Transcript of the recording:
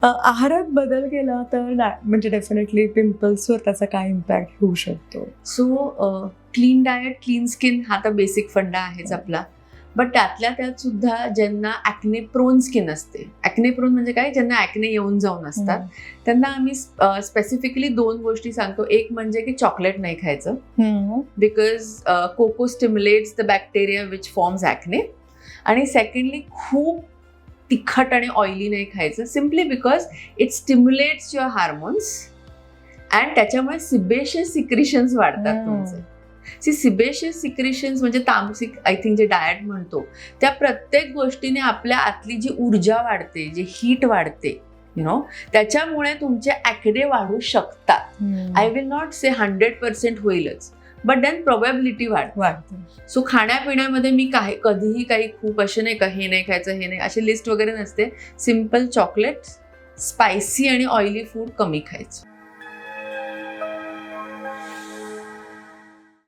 आहारात बदल केला तर म्हणजे डेफिनेटली पिंपल्सवर त्याचा काय इम्पॅक्ट होऊ शकतो? So clean diet clean skin हा तर बेसिक फंडा आहेच आपला. बट त्यातल्या त्यात सुद्धा ज्यांना ॲक्ने प्रोन स्किन असते, ॲक्ने प्रोन म्हणजे काय, ज्यांना ॲक्ने येऊन जाऊन असतात, त्यांना आम्ही स्पेसिफिकली 2 गोष्टी सांगतो. एक म्हणजे की चॉकलेट नाही खायचं, because cocoa stimulates the bacteria which forms acne. आणि सेकंडली खूप तिखट आणि ऑइली नाही खायचं, simply because it stimulates your hormones and त्याच्यामुळे सिबेशियस सिक्रिशन्स वाढतात तुमचे. सिबेशियस सिक्रिशन्स म्हणजे तामसिक आय थिंक जे डाएट म्हणतो, त्या प्रत्येक गोष्टीने आपल्या आतली जी ऊर्जा वाढते, जे हीट वाढते, त्याच्यामुळे तुमचे ॲक्ने वाढू शकतात. आय विल नॉट से 100% होईलच, बट देन प्रोबॅबिलिटी वाढते. सो खाण्यापिण्यामध्ये मी कधीही काही खूप असे नाही का हे नाही खायचं, हे नाही, अशी लिस्ट वगैरे नसते. सिम्पल चॉकलेट, स्पायसी आणि ऑइली फूड कमी खायचं.